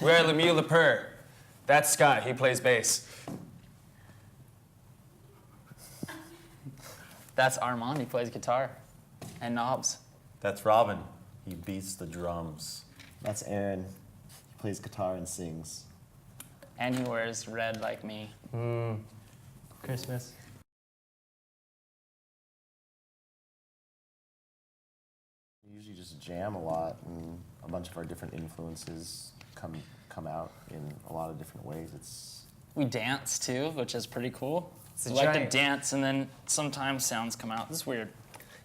We're lemeu.mp4. That's Scott. He plays bass. That's Armand. He plays guitar and knobs. That's Robin. He beats the drums. That's Aaron. He plays guitar and sings. And he wears red like me. Christmas. We usually just jam a lot, and a bunch of our different influences come out in a lot of different ways. We dance too, which is pretty cool. It's a We like to giant- dance, and then sometimes sounds come out. It's weird.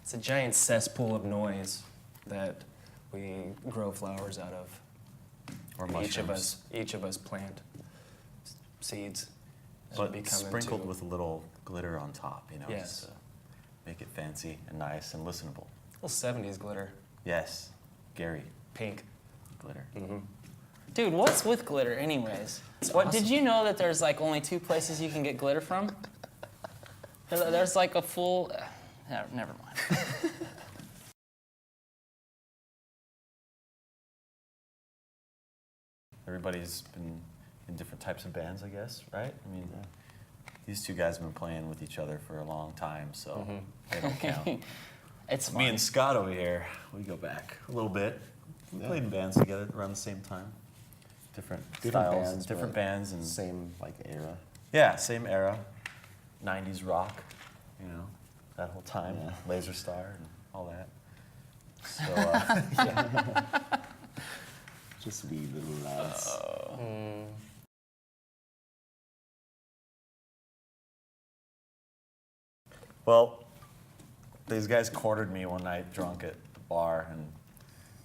It's a giant cesspool of noise that we grow flowers out of. Or Each mushrooms. of us plant seeds. that But become sprinkled into- with a little glitter on top, you know, Yes. just to make it fancy and nice and listenable. little 70s glitter. Yes, Gary, Pink. glitter. Dude, what's with glitter anyways? What, did you know that there's like only 2 places you can get glitter from? There's like a full, yeah, never mind. Everybody's been in different types of bands, I guess, right? I mean, these two guys have been playing with each other for a long time, so they don't count. It's Me fun. and Scott over here, we go back a little bit. We played in bands together around the same time. Different styles, bands, different but bands, and same like era. yeah, same era, 90s rock, you know, that whole time, Yeah. Laser Star and all that. So, Just wee little lads. well, these guys cornered me one night drunk at the bar and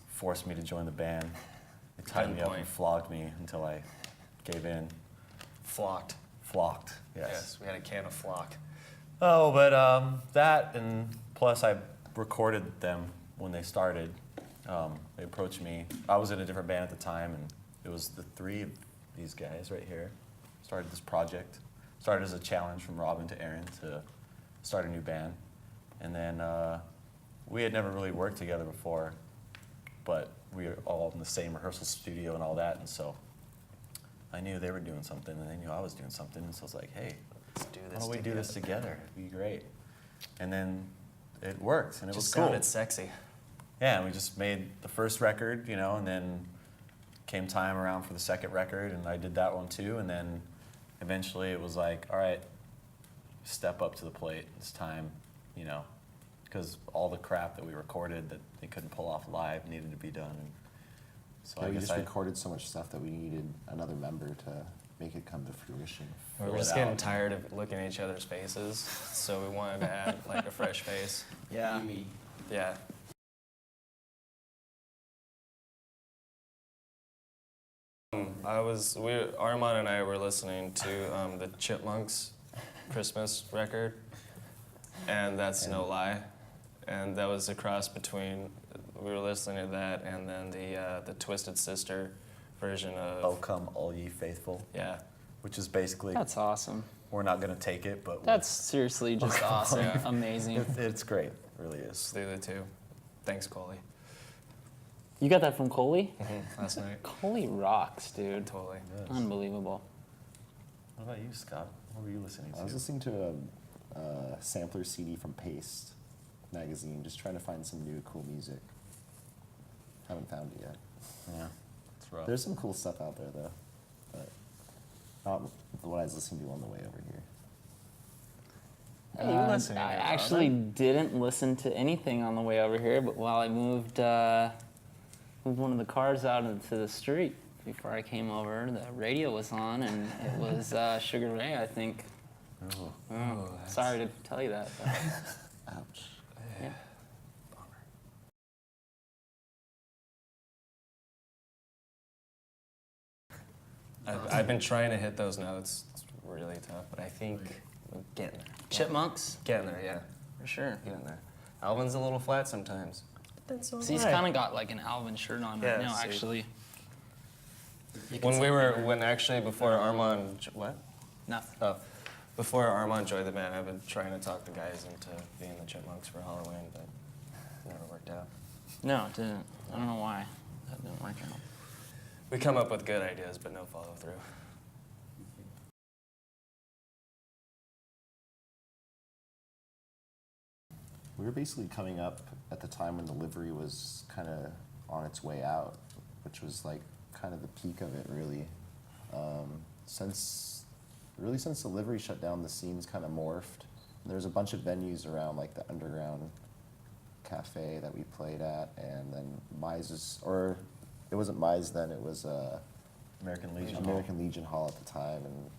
forced me to join the band. They tied me up and Gunpoint. flogged me until I gave in. Flocked. Flocked, yes. Yes, we had a can of flock. Oh, but that, and plus I recorded them when they started. They approached me. I was in a different band at the time, and it was the 3 of these guys right here. Started this project. Started as a challenge from Robin to Aaron to start a new band. And then we had never really worked together before, but we were all in the same rehearsal studio and all that, and so I knew they were doing something, and they knew I was doing something, and so I was like, hey, Let's do why this don't we do together. this together? It'd be great. And then it worked, and it Just was cool. sounded sexy. Yeah, and we just made the first record, you know, and then came time around for the second record, and I did that one too, and then eventually it was like, all right, step up to the plate. It's time, you know, because all the crap that we recorded that they couldn't pull off live needed to be done. And so Yeah, I we guess just recorded so much stuff that we needed another member to make it come to fruition. We Fill were it just getting out. tired of looking at each other's faces, so we wanted to add like a fresh face. Yeah. Yeah. Armand and I were listening to the Chipmunks Christmas record, and that's no lie. And that was a cross between, we were listening to that and then the Twisted Sister version Oh, of, come all ye faithful, yeah. which is basically, That's awesome. we're not going to take it, but That's seriously just awesome. Yeah. Amazing. it's great, it really is. Slew the two. Thanks, Coley. You got that from Coley? Last night. Coley rocks, dude. Totally. Yes. Unbelievable. What about you, Scott? What were you listening to? I was listening to a sampler CD from Paste magazine, just trying to find some new cool music. Haven't found it yet. Yeah, it's rough. There's some cool stuff out there though, but not what I was listening to on the way over here. Hey, you listening I here, actually Robin? didn't listen to anything on the way over here, but while I moved one of the cars out into the street before I came over, the radio was on, and it was Sugar Ray, I think. Oh. Oh, sorry to tell you that. But Ouch. yeah. I've been trying to hit those notes. It's really tough, but I think we're getting there. Chipmunks, Getting there, yeah. for sure. Getting there. Alvin's a little flat sometimes. That's So he's kind of got like an Alvin shirt on right Yeah, now, see. actually. Before Armand, what? Nothing. Oh, before Armand joined the band, I've been trying to talk the guys into being the Chipmunks for Halloween, but it never worked out. No, it didn't. I don't know why. That didn't work out. We come up with good ideas, but no follow through. We were basically coming up at the time when the livery was kind of on its way out, which was like kind of the peak of it, really. Since the livery shut down, the scene's kind of morphed. There's a bunch of venues around, like the underground cafe that we played at, and then Mize's, or it wasn't Mize then, it was American Legion Hall at the time, and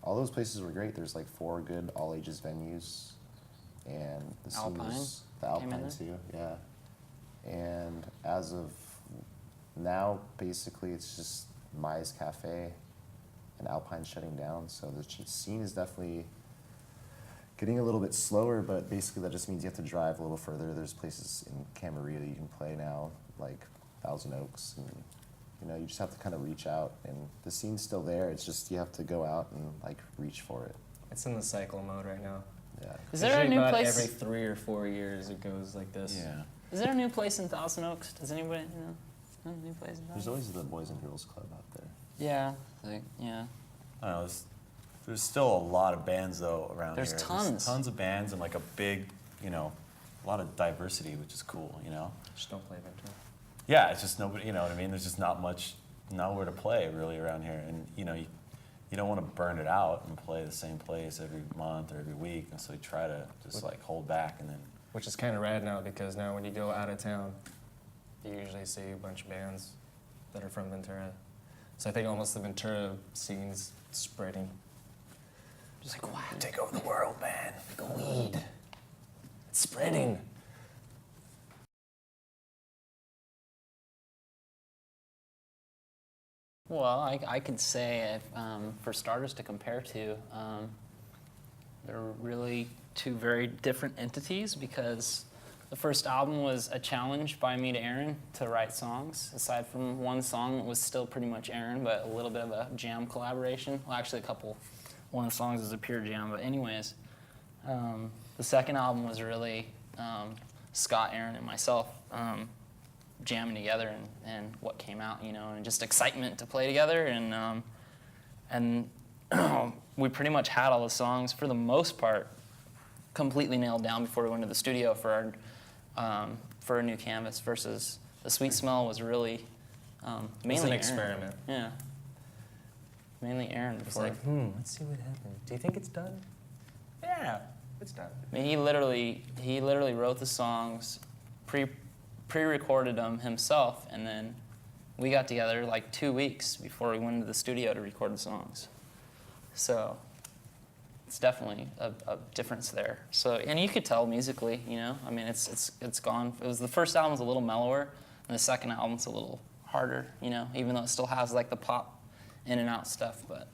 all those places were great. There's like 4 good all ages venues, and the scene Alpine was the came in Alpine there? too, yeah. And as of now, basically, it's just Mize Cafe and Alpine shutting down. So the scene is definitely getting a little bit slower, but basically that just means you have to drive a little further. There's places in Camarillo that you can play now, like Thousand Oaks, and you know, you just have to kind of reach out. And the scene's still there. It's just you have to go out and like reach for it. It's in the cycle mode right now. Yeah. Is there a new about place? Every 3 or 4 years, it goes like this. Yeah. Is there a new place in Thousand Oaks? Does anybody know? A new place in There's Thousand Oaks? always the Boys and Girls Club out there. Yeah, like, yeah. I don't know. There's still a lot of bands though around There's here. tons. There's tons of bands and like a big, you know, a lot of diversity, which is cool. You know. Just don't play Ventura. Yeah, it's just nobody. You know what I mean? There's just nowhere to play really around here, and you know, you don't want to burn it out and play the same place every month or every week, and so you try to just like hold back and then. Which is kind of rad now, because now when you go out of town, you usually see a bunch of bands that are from Ventura. So I think almost the Ventura scene's spreading. Just like, wow, take over the world, man. Like a weed. It's spreading. Well, I could say, for starters, to compare to, they're really 2 very different entities, because the first album was a challenge by me to Aaron to write songs. Aside from one song, it was still pretty much Aaron, but a little bit of a jam collaboration. Well, actually, one of the songs is a pure jam, but anyways. The second album was really Scott, Aaron, and myself jamming together and what came out, you know, and just excitement to play together. And we pretty much had all the songs, for the most part, completely nailed down before we went to the studio for a new canvas, versus The Sweet Smell was really mainly It's an Aaron. experiment. Yeah. Mainly Aaron It's before. like, let's see what happens. Do you think it's done? Yeah, it's done. I mean, he literally wrote the songs, pre-recorded them himself, and then we got together like 2 weeks before we went into the studio to record the songs. So it's definitely a difference there. So, and you could tell musically, you know. I mean, it's gone. It was the first album was a little mellower, and the second album's a little harder, you know. Even though it still has like the pop in and out stuff, but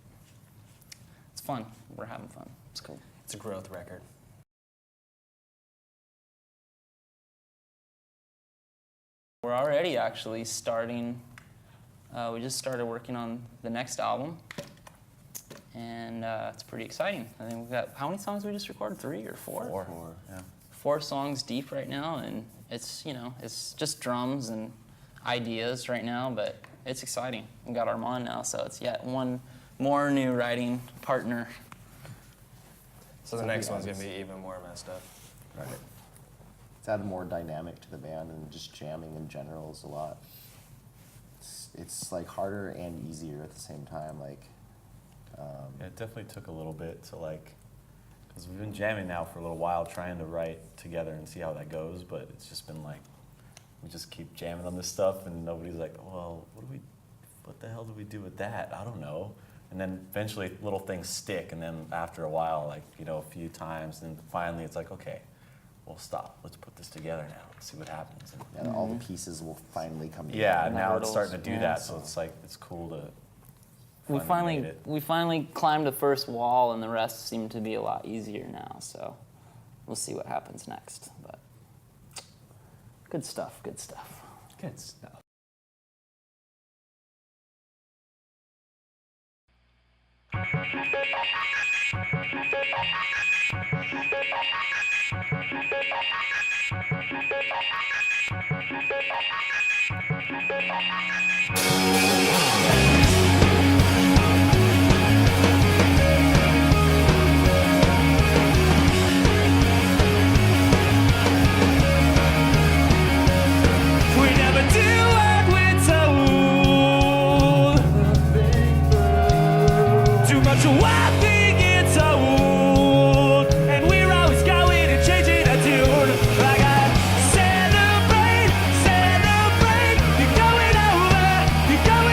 it's fun. We're having fun. It's cool. It's a growth record. We're already actually starting. We just started working on the next album, and it's pretty exciting. I think we've got, how many songs we just recorded? 3 or 4? 4. Yeah. 4 songs deep right now, and it's, you know, it's just drums and ideas right now, but it's exciting. We got Armand now, so it's yet one more new writing partner. So the next one's going to be even more messed up. Right. It's added more dynamic to the band, and just jamming in general is a lot. It's like harder and easier at the same time. Like, Yeah, it definitely took a little bit to like, because we've been jamming now for a little while, trying to write together and see how that goes. But it's just been like, we just keep jamming on this stuff, and nobody's like, well, what the hell do we do with that? I don't know. And then eventually little things stick, and then after a while, like, you know, a few times, and finally it's like, okay, well, stop. Let's put this together now and see what happens. And yeah, all the pieces will finally come together. yeah, now hurdles, it's starting to do yeah. that, so it's like, it's cool to We finally made it. we finally climbed the first wall, and the rest seem to be a lot easier now. So we'll see what happens next. But good stuff. Good stuff. Good stuff. Thank you. We never do what we're told. Too much of one thing gets old, and we're always going and changing our tune. I gotta celebrate, celebrate. You're going over, you're going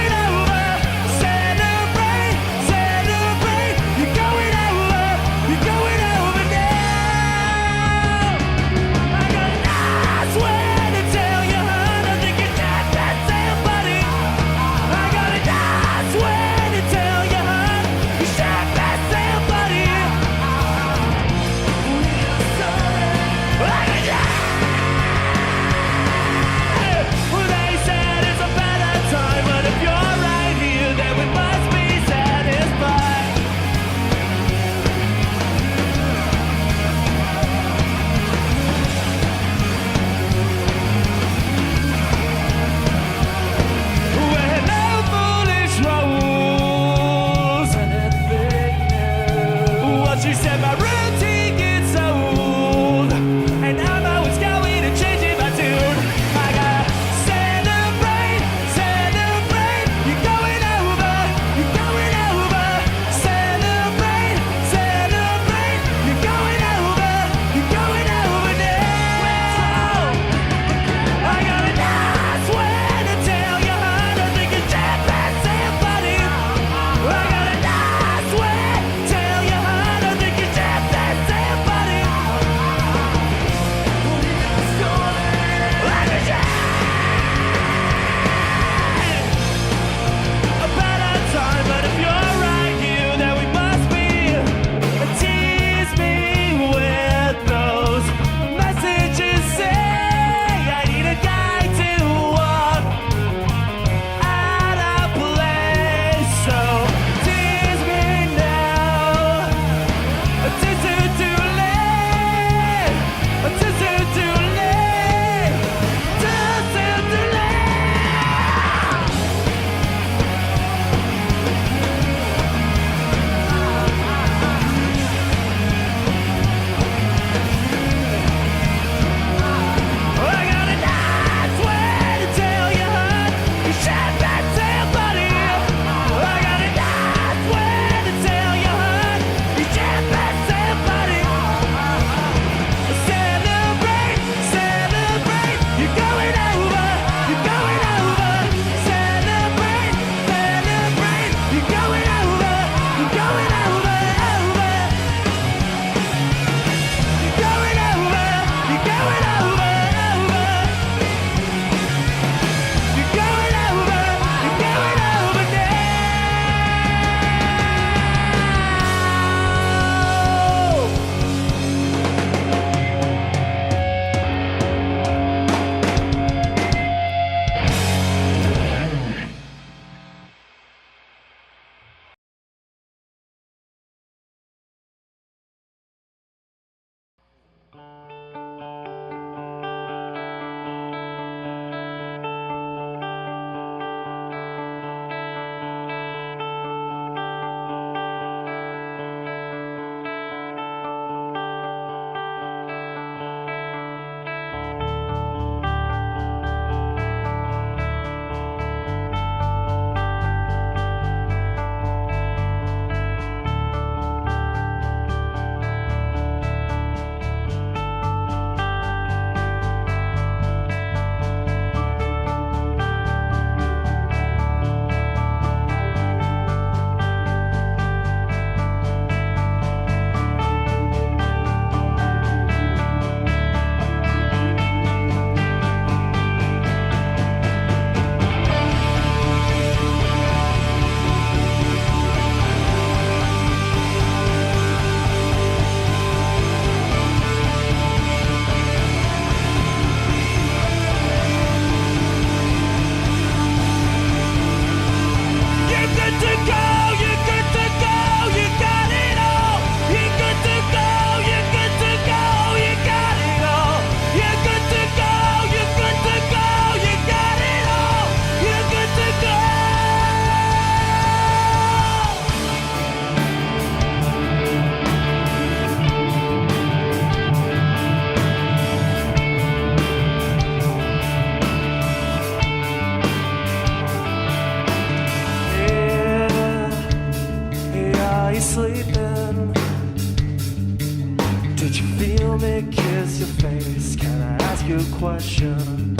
question.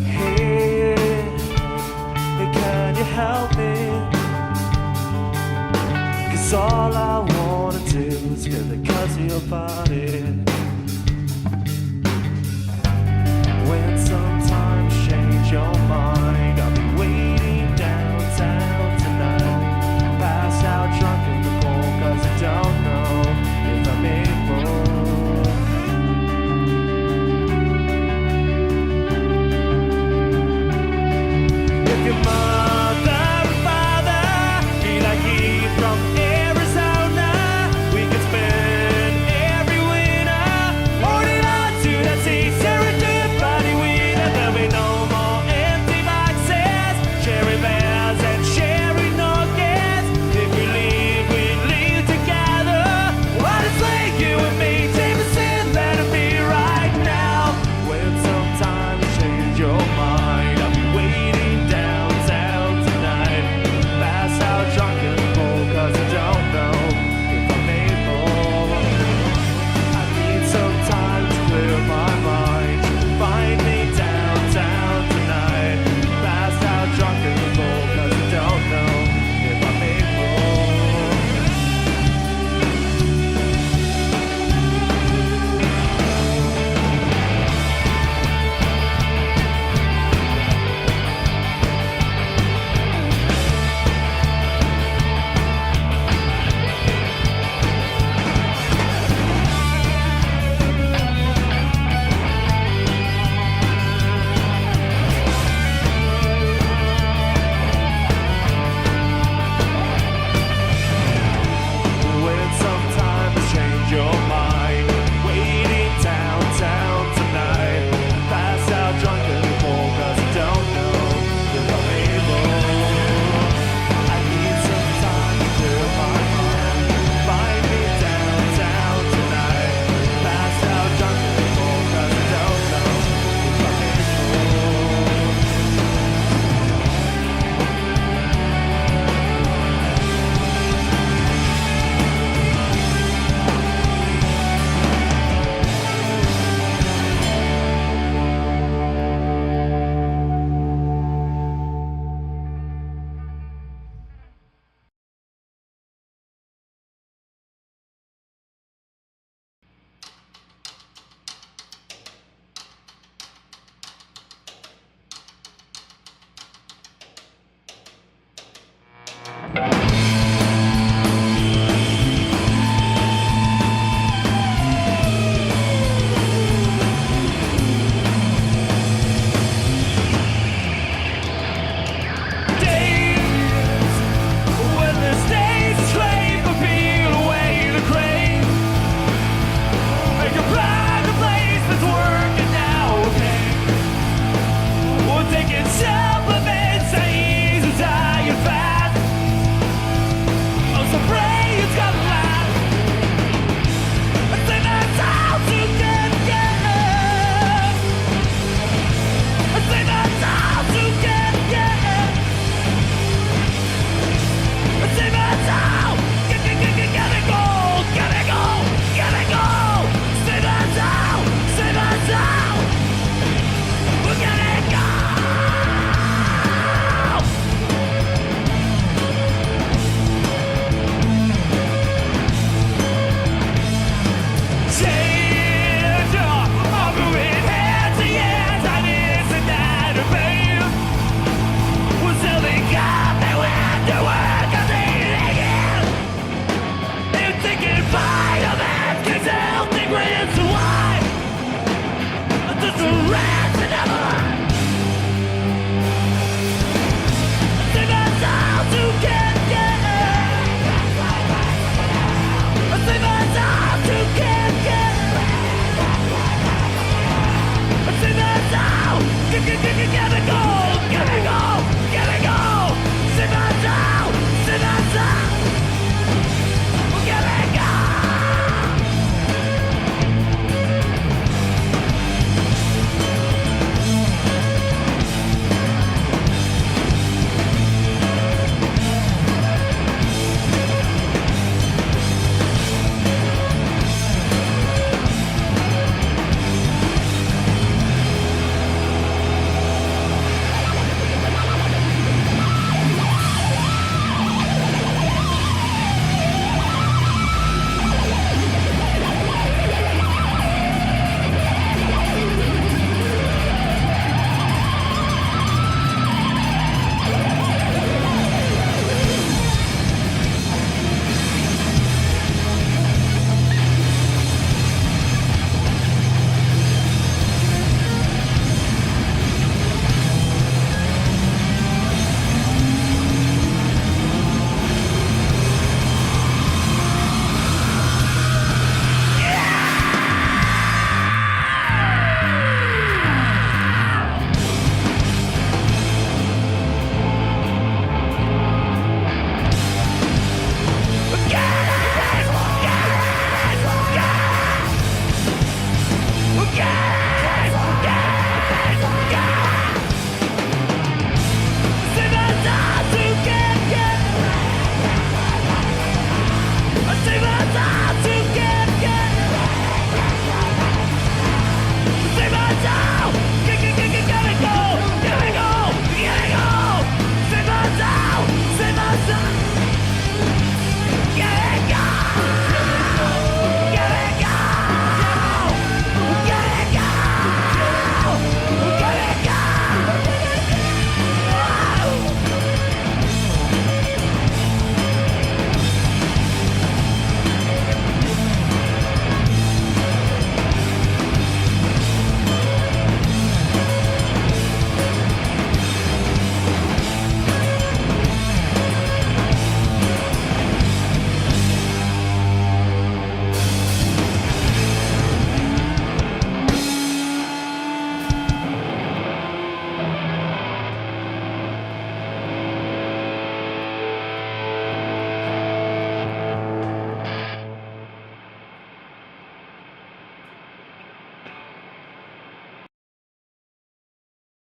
Hey, can you help me? 'Cause all I wanna do is feel the cuts of your body. When sometimes change your mind, I'll be waiting downtown tonight. Passed out drunk in the cold, 'cause I don't know if I'm able. If your mother and father be like he from Arizona, we could spend every winter holding on to that sea, serendipity wiener. There'll be no more empty boxes, cherry bears and cherry nuggets. If we leave together. What is like you and me, Jameson, let it be right now. When sometimes change your mind, I'll be waiting downtown tonight. Pass out drunk in the cold, 'cause I don't know if I'm able. I need some time to clear my mind. Find me downtown tonight. Pass out drunk in the cold, 'cause I don't know if I'm able. When sometimes change your mind, waiting downtown tonight. Pass out drunk in the cold, 'cause I don't know if I'm able. I need some time to clear my mind. Find me downtown tonight. Pass out drunk in the cold, 'cause I don't know if I'm able. Days when the states claim to peel away the crane. Make a plan, a place that's working now, okay? We're taking supplements, I ease and tired fat. I'm so afraid it's gonna last. I think that's how to get. I think that's how to get. I think that's how. Get it go, get it go, get it go. Say that's how, say that's how. We get it go. Change up, I'm moving hand to hand. I listen that a pain. We're selling coffee when the work is eating. They're taking vitamins, 'cause healthy grins are why. Just a rat to never lie. Say that's how to get. Say that's how to get. Say that's how. Get it go.